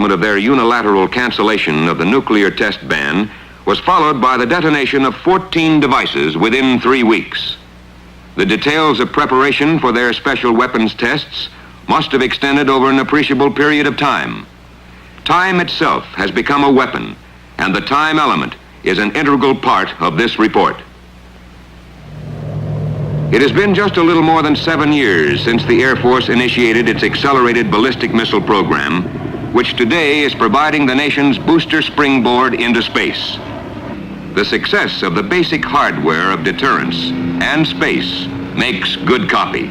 of their unilateral cancellation of the nuclear test ban was followed by the detonation of 14 devices within 3 weeks. The details of preparation for their special weapons tests must have extended over an appreciable period of time. Time itself has become a weapon, and the time element is an integral part of this report. It has been just a little more than 7 years since the Air Force initiated its accelerated ballistic missile program, which today is providing the nation's booster springboard into space. The success of the basic hardware of deterrence and space makes good copy.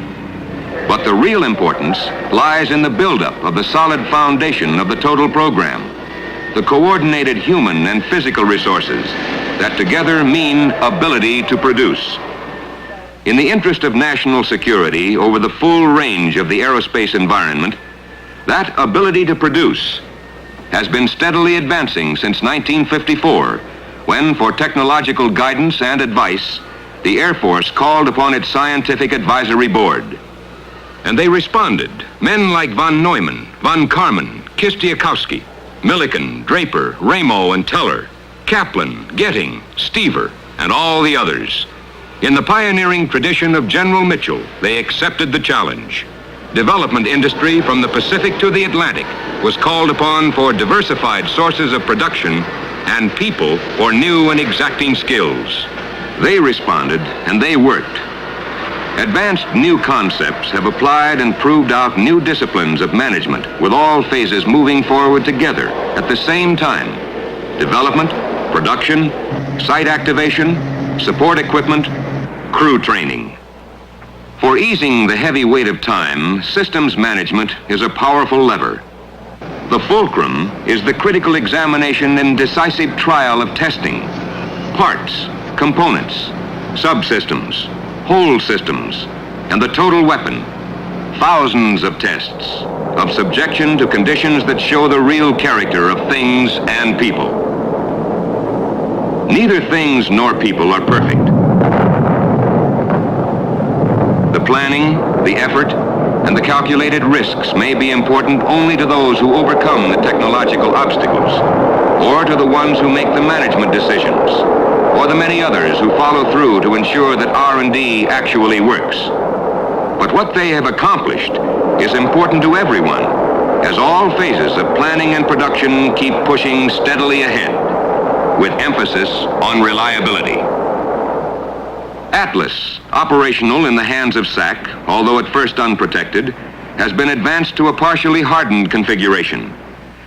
But the real importance lies in the buildup of the solid foundation of the total program, the coordinated human and physical resources that together mean ability to produce. In the interest of national security over the full range of the aerospace environment, that ability to produce has been steadily advancing since 1954, when, for technological guidance and advice, the Air Force called upon its Scientific Advisory Board. And they responded. Men like von Neumann, von Karman, Kistiakowsky, Millikan, Draper, Ramo, and Teller, Kaplan, Getting, Stever, and all the others. In the pioneering tradition of General Mitchell, they accepted the challenge. Development industry from the Pacific to the Atlantic was called upon for diversified sources of production and people for new and exacting skills. They responded and they worked. Advanced new concepts have applied and proved out new disciplines of management, with all phases moving forward together at the same time. Development, production, site activation, support equipment, crew training. For easing the heavy weight of time, systems management is a powerful lever. The fulcrum is the critical examination and decisive trial of testing. Parts, components, subsystems, whole systems, and the total weapon. Thousands of tests of subjection to conditions that show the real character of things and people. Neither things nor people are perfect. The planning, the effort, and the calculated risks may be important only to those who overcome the technological obstacles, or to the ones who make the management decisions, or the many others who follow through to ensure that R&D actually works. But what they have accomplished is important to everyone, as all phases of planning and production keep pushing steadily ahead, with emphasis on reliability. Atlas, operational in the hands of SAC, although at first unprotected, has been advanced to a partially hardened configuration,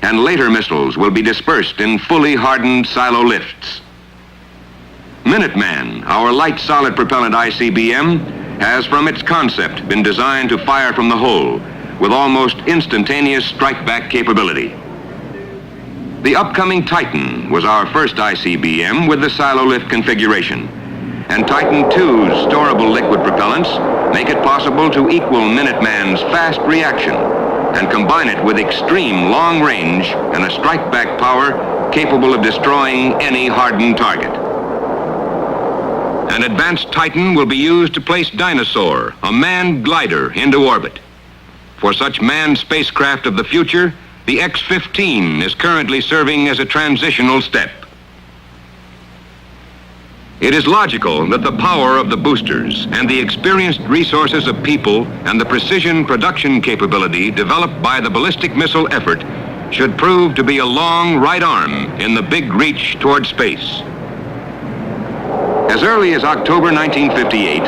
and later missiles will be dispersed in fully hardened silo lifts. Minuteman, our light solid propellant ICBM, has from its concept been designed to fire from the hull with almost instantaneous strike-back capability. The upcoming Titan was our first ICBM with the silo lift configuration, and Titan II's storable liquid propellants make it possible to equal Minuteman's fast reaction and combine it with extreme long range and a strike-back power capable of destroying any hardened target. An advanced Titan will be used to place Dyna-Soar, a manned glider, into orbit. For such manned spacecraft of the future, the X-15 is currently serving as a transitional step. It is logical that the power of the boosters and the experienced resources of people and the precision production capability developed by the ballistic missile effort should prove to be a long right arm in the big reach toward space. As early as October 1958,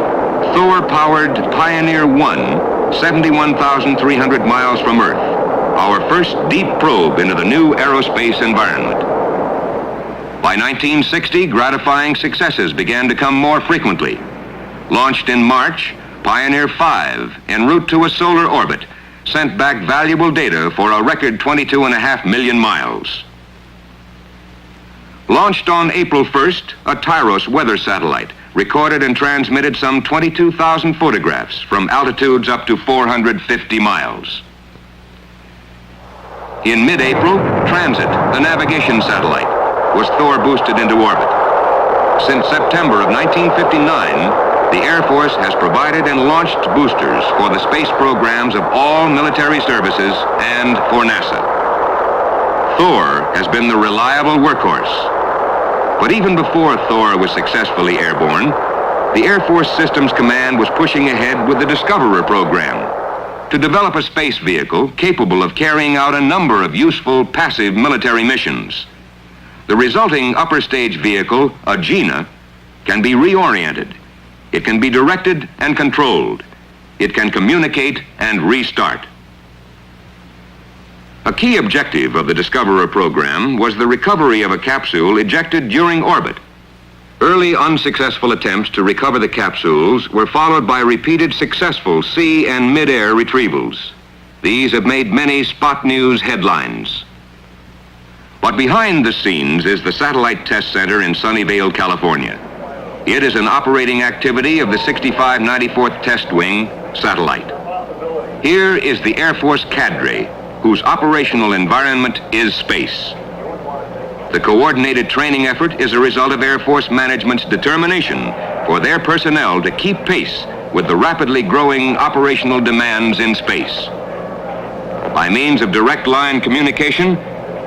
Thor-powered Pioneer 1, 71,300 miles from Earth, our first deep probe into the new aerospace environment. By 1960, gratifying successes began to come more frequently. Launched in March, Pioneer 5, en route to a solar orbit, sent back valuable data for a record 22.5 million miles. Launched on April 1st, a Tyros weather satellite recorded and transmitted some 22,000 photographs from altitudes up to 450 miles. In mid-April, Transit, the navigation satellite, was Thor boosted into orbit. Since September of 1959, the Air Force has provided and launched boosters for the space programs of all military services and for NASA. Thor has been the reliable workhorse. But even before Thor was successfully airborne, the Air Force Systems Command was pushing ahead with the Discoverer program to develop a space vehicle capable of carrying out a number of useful passive military missions. The resulting upper stage vehicle, Agena, can be reoriented. It can be directed and controlled. It can communicate and restart. A key objective of the Discoverer program was the recovery of a capsule ejected during orbit. Early unsuccessful attempts to recover the capsules were followed by repeated successful sea and mid-air retrievals. These have made many spot news headlines. But behind the scenes is the Satellite Test Center in Sunnyvale, California. It is an operating activity of the 65 94th Test Wing satellite. Here is the Air Force cadre, whose operational environment is space. The coordinated training effort is a result of Air Force management's determination for their personnel to keep pace with the rapidly growing operational demands in space. By means of direct line communication,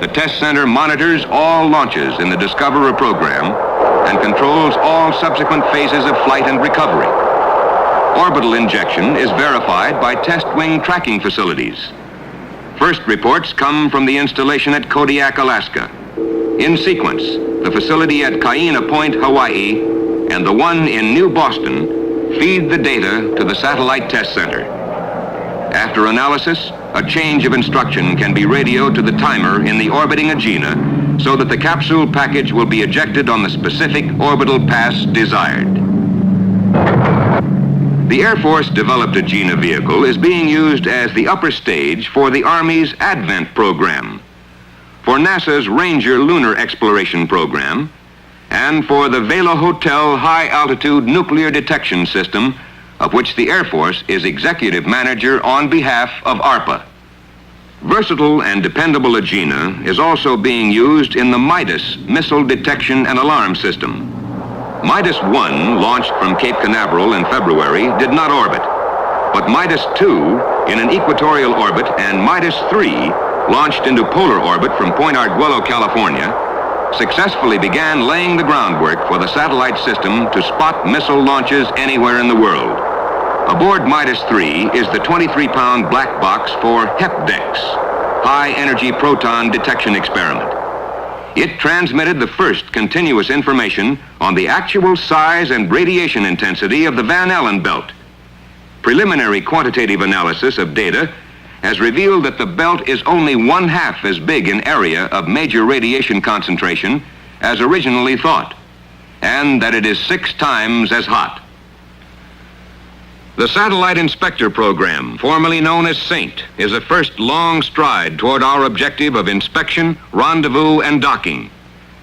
the test center monitors all launches in the Discoverer program and controls all subsequent phases of flight and recovery. Orbital injection is verified by test wing tracking facilities. First reports come from the installation at Kodiak, Alaska. In sequence, the facility at Kaina Point, Hawaii, and the one in New Boston feed the data to the Satellite Test Center. After analysis, a change of instruction can be radioed to the timer in the orbiting Agena so that the capsule package will be ejected on the specific orbital pass desired. The Air Force-developed Agena vehicle is being used as the upper stage for the Army's Advent program, for NASA's Ranger lunar exploration program, and for the Vela Hotel high-altitude nuclear detection system, of which the Air Force is executive manager on behalf of ARPA. Versatile and dependable Agena is also being used in the Midas missile detection and alarm system. Midas 1, launched from Cape Canaveral in February, did not orbit, but Midas 2, in an equatorial orbit, and Midas 3, launched into polar orbit from Point Arguello, California, successfully began laying the groundwork for the satellite system to spot missile launches anywhere in the world. Aboard Midas 3 is the 23-pound black box for HEPDEX, High Energy Proton Detection Experiment. It transmitted the first continuous information on the actual size and radiation intensity of the Van Allen belt. Preliminary quantitative analysis of data has revealed that the belt is only 1/2 as big in area of major radiation concentration as originally thought, and that it is 6 times as hot. The Satellite Inspector Program, formerly known as SAINT, is a first long stride toward our objective of inspection, rendezvous, and docking.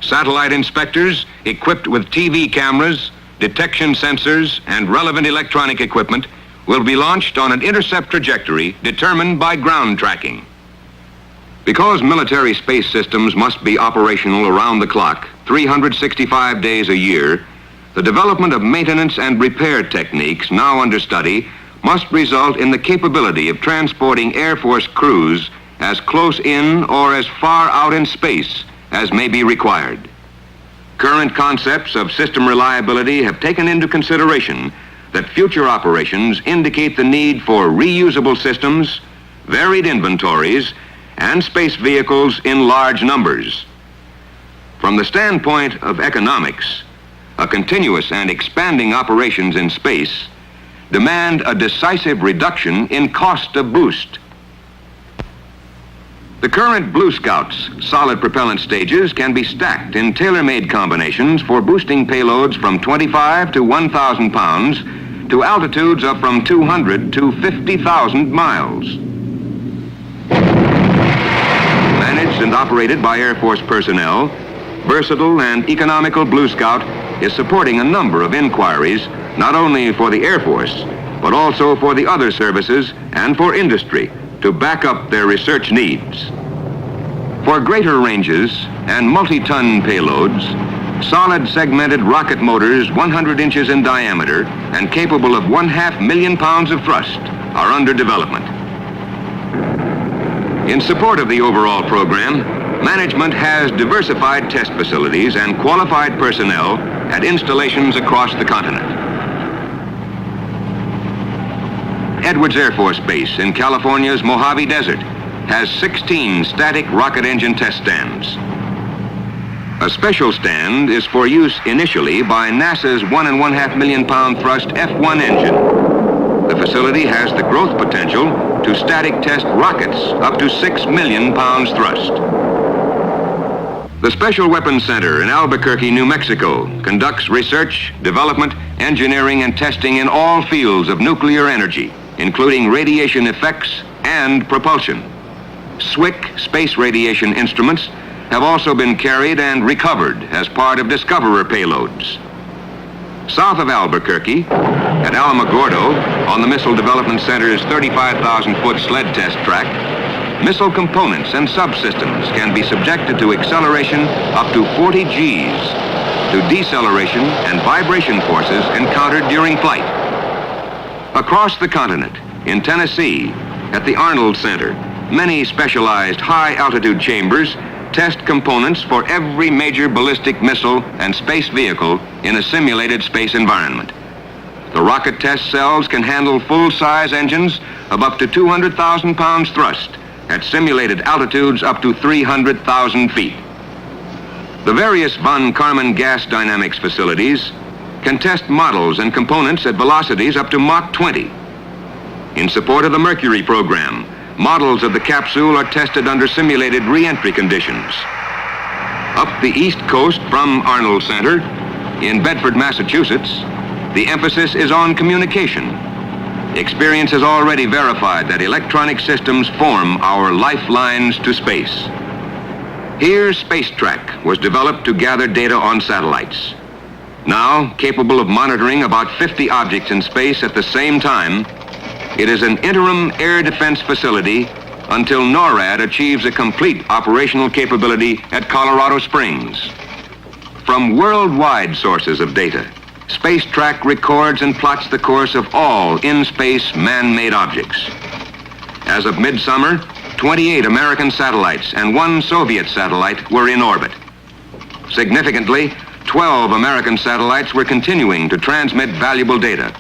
Satellite inspectors, equipped with TV cameras, detection sensors, and relevant electronic equipment, will be launched on an intercept trajectory determined by ground tracking. Because military space systems must be operational around the clock, 365 days a year, the development of maintenance and repair techniques now under study must result in the capability of transporting Air Force crews as close in or as far out in space as may be required. Current concepts of system reliability have taken into consideration that future operations indicate the need for reusable systems, varied inventories, and space vehicles in large numbers. From the standpoint of economics, a continuous and expanding operations in space demand a decisive reduction in cost of boost. The current Blue Scout's solid propellant stages can be stacked in tailor-made combinations for boosting payloads from 25 to 1,000 pounds to altitudes of from 200 to 50,000 miles. Managed and operated by Air Force personnel, versatile and economical Blue Scout is supporting a number of inquiries, not only for the Air Force, but also for the other services and for industry to back up their research needs. For greater ranges and multi-ton payloads, solid segmented rocket motors 100 inches in diameter and capable of 1/2 million pounds of thrust are under development. In support of the overall program, management has diversified test facilities and qualified personnel at installations across the continent. Edwards Air Force Base in California's Mojave Desert has 16 static rocket engine test stands. A special stand is for use initially by NASA's 1.5 million pound thrust F-1 engine. The facility has the growth potential to static test rockets up to 6 million pounds thrust. The Special Weapons Center in Albuquerque, New Mexico conducts research, development, engineering, and testing in all fields of nuclear energy, including radiation effects and propulsion. SWIC space radiation instruments have also been carried and recovered as part of Discoverer payloads. South of Albuquerque, at Alamogordo, on the Missile Development Center's 35,000-foot sled test track, missile components and subsystems can be subjected to acceleration up to 40 Gs, to deceleration and vibration forces encountered during flight. Across the continent, in Tennessee, at the Arnold Center, many specialized high-altitude chambers test components for every major ballistic missile and space vehicle in a simulated space environment. The rocket test cells can handle full-size engines of up to 200,000 pounds thrust at simulated altitudes up to 300,000 feet. The various von Karman gas dynamics facilities can test models and components at velocities up to Mach 20. In support of the Mercury program, models of the capsule are tested under simulated re-entry conditions. Up the East Coast from Arnold Center, in Bedford, Massachusetts, the emphasis is on communication. Experience has already verified that electronic systems form our lifelines to space. Here, SpaceTrack was developed to gather data on satellites. Now, capable of monitoring about 50 objects in space at the same time, it is an interim air defense facility until NORAD achieves a complete operational capability at Colorado Springs. From worldwide sources of data, SpaceTrack records and plots the course of all in-space man-made objects. As of midsummer, 28 American satellites and 1 Soviet satellite were in orbit. Significantly, 12 American satellites were continuing to transmit valuable data.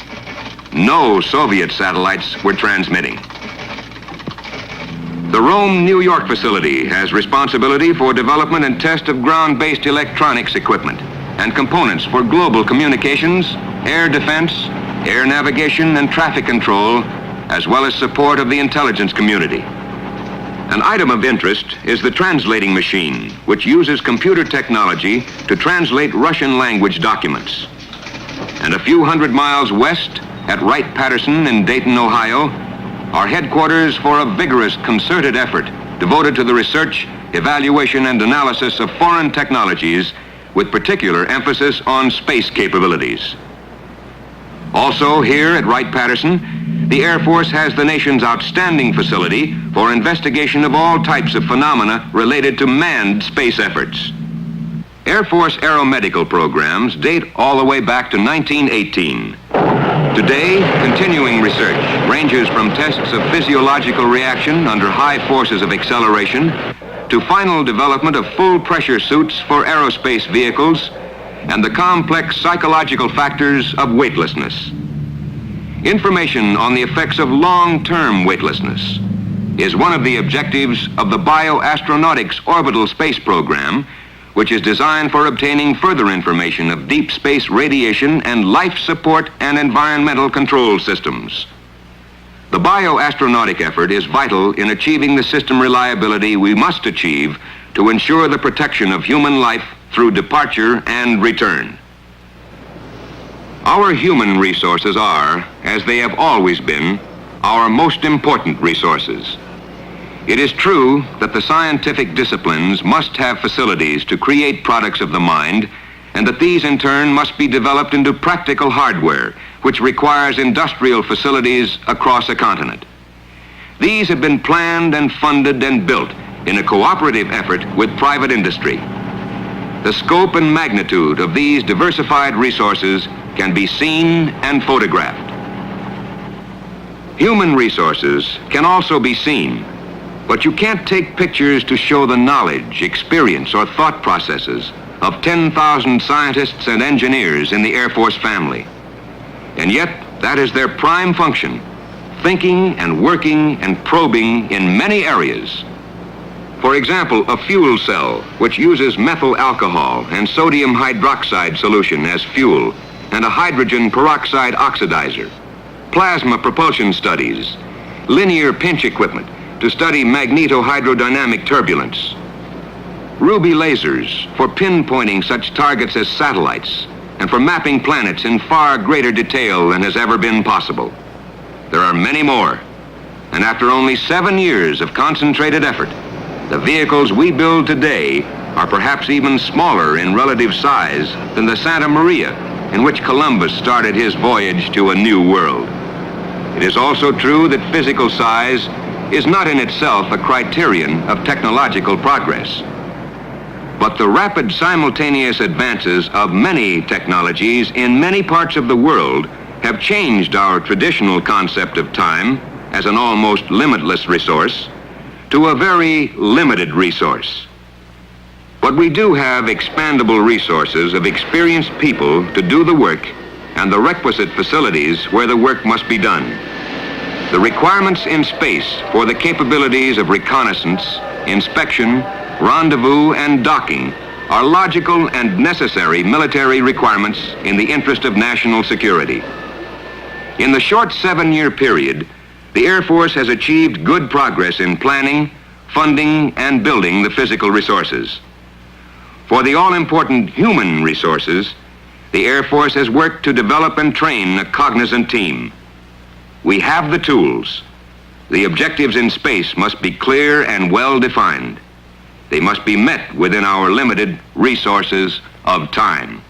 No Soviet satellites were transmitting. The Rome, New York facility has responsibility for development and test of ground-based electronics equipment and components for global communications, air defense, air navigation, and traffic control, as well as support of the intelligence community. An item of interest is the translating machine, which uses computer technology to translate Russian language documents. And a few hundred miles west, at Wright-Patterson in Dayton, Ohio, are headquarters for a vigorous, concerted effort devoted to the research, evaluation, and analysis of foreign technologies, with particular emphasis on space capabilities. Also here at Wright-Patterson, the Air Force has the nation's outstanding facility for investigation of all types of phenomena related to manned space efforts. Air Force aeromedical programs date all the way back to 1918. Today, continuing research ranges from tests of physiological reaction under high forces of acceleration to final development of full pressure suits for aerospace vehicles and the complex psychological factors of weightlessness. Information on the effects of long-term weightlessness is one of the objectives of the Bioastronautics Orbital Space Program, which is designed for obtaining further information of deep space radiation and life support and environmental control systems. The bioastronautic effort is vital in achieving the system reliability we must achieve to ensure the protection of human life through departure and return. Our human resources are, as they have always been, our most important resources. It is true that the scientific disciplines must have facilities to create products of the mind, and that these in turn must be developed into practical hardware, which requires industrial facilities across a continent. These have been planned and funded and built in a cooperative effort with private industry. The scope and magnitude of these diversified resources can be seen and photographed. Human resources can also be seen. But you can't take pictures to show the knowledge, experience, or thought processes of 10,000 scientists and engineers in the Air Force family. And yet, that is their prime function, thinking and working and probing in many areas. For example, a fuel cell, which uses methyl alcohol and sodium hydroxide solution as fuel, and a hydrogen peroxide oxidizer. Plasma propulsion studies, linear pinch equipment to study magnetohydrodynamic turbulence. Ruby lasers for pinpointing such targets as satellites and for mapping planets in far greater detail than has ever been possible. There are many more, and after only 7 years of concentrated effort, the vehicles we build today are perhaps even smaller in relative size than the Santa Maria in which Columbus started his voyage to a new world. It is also true that physical size is not in itself a criterion of technological progress. But the rapid simultaneous advances of many technologies in many parts of the world have changed our traditional concept of time as an almost limitless resource to a very limited resource. But we do have expandable resources of experienced people to do the work and the requisite facilities where the work must be done. The requirements in space for the capabilities of reconnaissance, inspection, rendezvous, and docking are logical and necessary military requirements in the interest of national security. In the short 7-year period, the Air Force has achieved good progress in planning, funding, and building the physical resources. For the all-important human resources, the Air Force has worked to develop and train a cognizant team. We have the tools. The objectives in space must be clear and well-defined. They must be met within our limited resources of time.